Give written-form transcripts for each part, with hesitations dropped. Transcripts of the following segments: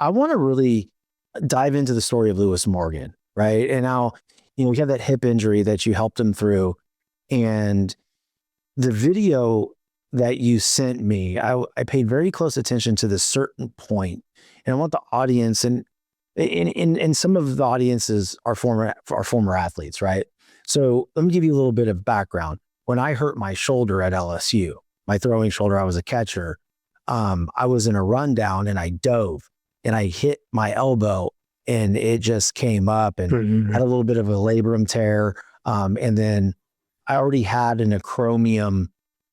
I want to really dive into the story of Lewis Morgan, right? And now, we have that hip injury that you helped him through, and the video that you sent me, I paid very close attention to this certain point, and I want the audience, and some of the audiences are former athletes, right? So let me give you a little bit of background. When I hurt my shoulder at LSU, my throwing shoulder, I was a catcher. I was in a rundown and I dove and I hit my elbow and it just came up and had a little bit of a labrum tear. And then I already had an acromion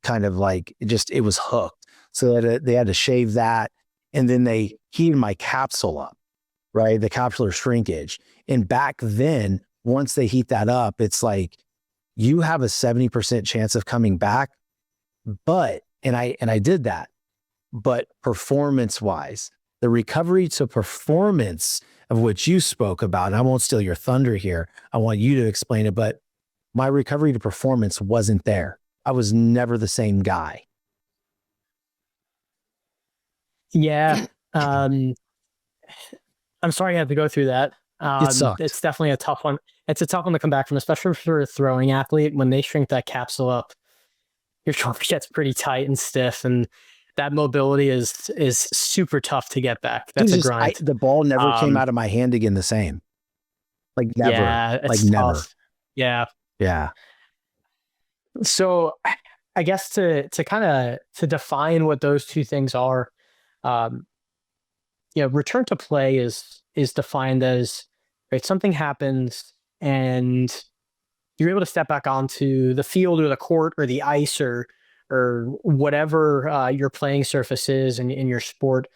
kind of like, it was hooked. So they had to shave that. And then they heated my capsule up, right? The capsular shrinkage. And back then, once they heat that up, it's like, you have a 70% chance of coming back. But, and I did that, but performance wise, the recovery to performance of which you spoke about, and I won't steal your thunder here. I want you to explain it, but my recovery to performance wasn't there. I was never the same guy. Yeah. I'm sorry you had to go through that. It sucked. It's definitely a tough one. It's a tough one to come back from, especially for a throwing athlete. When they shrink that capsule up, your shoulder gets pretty tight and stiff, and that mobility is super tough to get back. That's a grind. The ball never came out of my hand again the same. Like never. Yeah, it's like tough. Never. Yeah. Yeah. So I guess to define what those two things are, return to play is defined as, right, something happens and you're able to step back onto the field or the court or the ice or whatever your playing surface is in your sport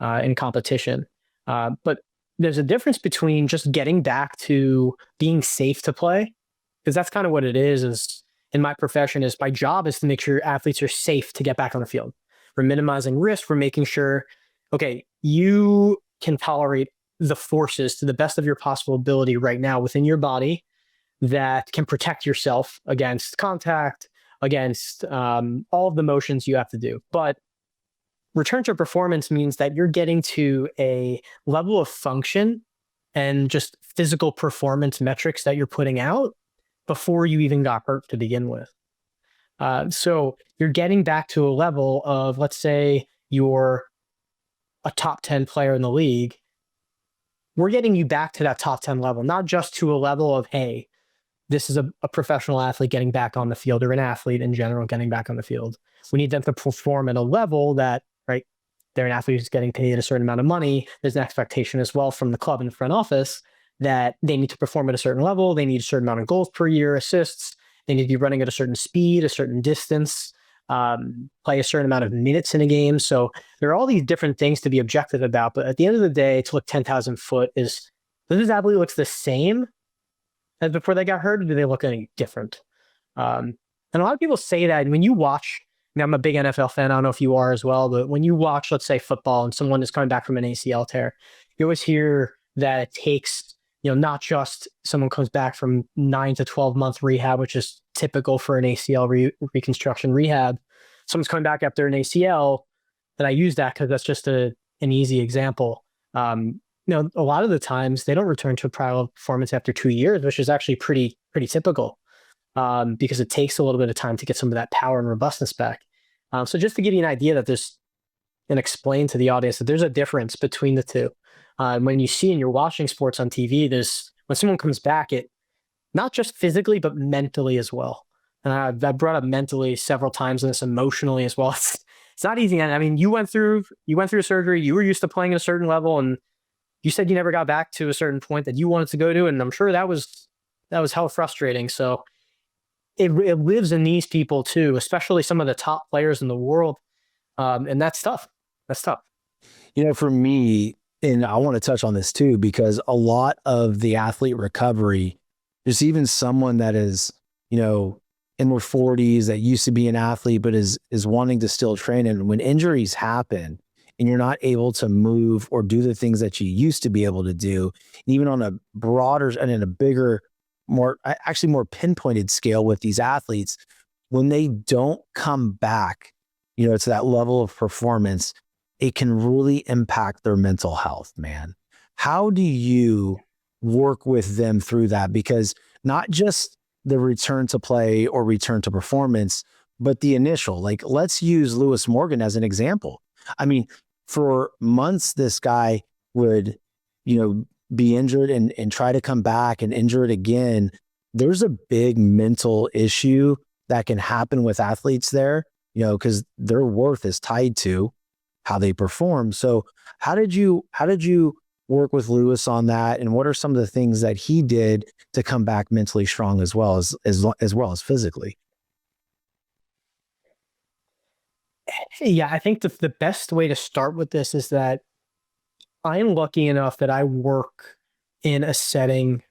in competition. But there's a difference between just getting back to being safe to play, because that's kind of what it is in my profession. Is my job is to make sure athletes are safe to get back on the field. We're minimizing risk. We're making sure, okay, you can tolerate the forces to the best of your possible ability right now within your body that can protect yourself against contact, against all of the motions you have to do. But return to performance means that you're getting to a level of function and just physical performance metrics that you're putting out before you even got hurt to begin with. So you're getting back to a level of, let's say you're a top 10 player in the league. We're getting you back to that top 10 level, not just to a level of, hey, this is a professional athlete getting back on the field, or an athlete in general getting back on the field. We need them to perform at a level that, right, they're an athlete who's getting paid a certain amount of money. There's an expectation as well from the club and the front office that they need to perform at a certain level. They need a certain amount of goals per year, assists. They need to be running at a certain speed, a certain distance, play a certain amount of minutes in a game. So there are all these different things to be objective about. But at the end of the day, to look 10,000 foot does this athlete looks the same as before they got hurt, or do they look any different? And a lot of people say that, and when you watch, I'm a big NFL fan, I don't know if you are as well, but when you watch, let's say, football and someone is coming back from an ACL tear, you always hear that it takes, not just someone comes back from 9 to 12 month rehab, which is typical for an ACL reconstruction rehab. Someone's coming back after an ACL, and I use that because that's just an easy example. A lot of the times they don't return to a prior level performance after 2 years, which is actually pretty typical, because it takes a little bit of time to get some of that power and robustness back. So just to give you an idea that and explain to the audience that there's a difference between the two. When you see and you're watching sports on TV, when someone comes back, it not just physically, but mentally as well. And I brought up mentally several times, and this emotionally as well. It's not easy. I mean, you went through a surgery, you were used to playing at a certain level, and you said you never got back to a certain point that you wanted to go to. And I'm sure that was hell frustrating. So it lives in these people too, especially some of the top players in the world. And that's tough. That's tough. For me, and I want to touch on this too, because a lot of the athlete recovery, there's even someone that is, in their 40s that used to be an athlete, but is wanting to still train. And when injuries happen and you're not able to move or do the things that you used to be able to do, even on a broader and in a bigger, more pinpointed scale with these athletes, when they don't come back, to that level of performance, it can really impact their mental health, man. How do you work with them through that? Because not just the return to play or return to performance, but the initial, like, let's use Lewis Morgan as an example. I mean, for months, this guy would, you know, be injured and try to come back and injure it again. There's a big mental issue that can happen with athletes there, you know, because their worth is tied to how they perform. So how did you work with Lewis on that? And what are some of the things that he did to come back mentally strong as well as physically? Yeah, I think the best way to start with this is that I am lucky enough that I work in a setting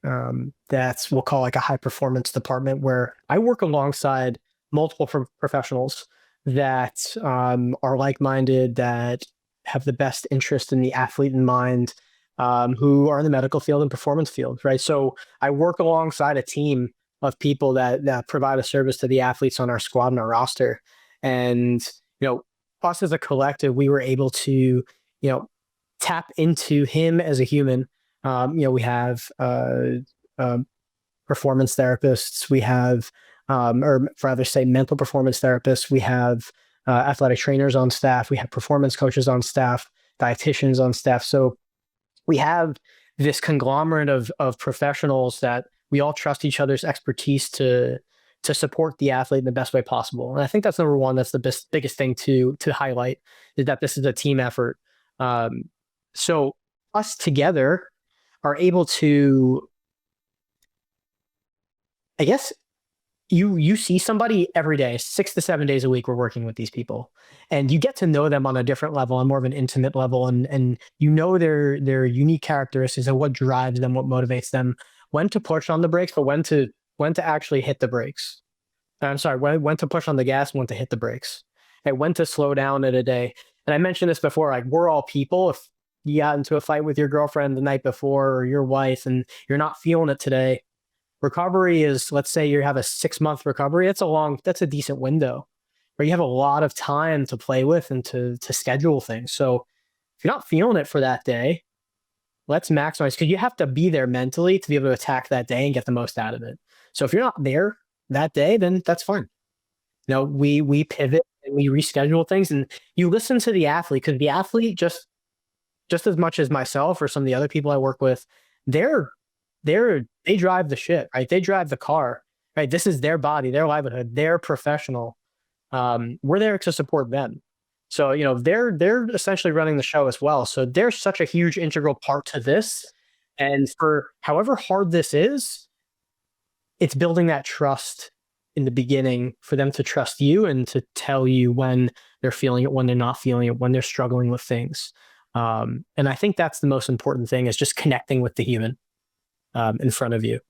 that's we'll call like a high performance department where I work alongside multiple professionals that are like minded, that have the best interest in the athlete in mind, who are in the medical field and performance field, right? So I work alongside a team of people that provide a service to the athletes on our squad and our roster, and you know, us as a collective, we were able to tap into him as a human. We have performance therapists, we have, or rather say, mental performance therapists, we have athletic trainers on staff, we have performance coaches on staff, dietitians on staff. So we have this conglomerate of professionals that we all trust each other's expertise to support the athlete in the best way possible. And I think that's number one. That's the biggest thing to highlight, is that this is a team effort. Um, so us together are able to, I guess, you see somebody every day, 6 to 7 days a week. We're working with these people, and you get to know them on a different level, on more of an intimate level, and you know their unique characteristics and what drives them, what motivates them, when to push on the brakes, but when to actually hit the brakes. I'm sorry, when to push on the gas, when to hit the brakes, and when to slow down at a day. And I mentioned this before, like, we're all people. If you got into a fight with your girlfriend the night before or your wife and you're not feeling it today, recovery is, let's say you have a 6 month recovery. That's a decent window where you have a lot of time to play with and to schedule things. So if you're not feeling it for that day, let's maximize, because you have to be there mentally to be able to attack that day and get the most out of it. So if you're not there that day, then that's fine. We pivot and we reschedule things, and you listen to the athlete, because the athlete, just as much as myself or some of the other people I work with, they're they drive the shit, right? They drive the car, right? This is their body, their livelihood, they're professional. We're there to support them. So, they're essentially running the show as well. So they're such a huge integral part to this. And for however hard this is, it's building that trust in the beginning for them to trust you and to tell you when they're feeling it, when they're not feeling it, when they're struggling with things. And I think that's the most important thing, is just connecting with the human in front of you.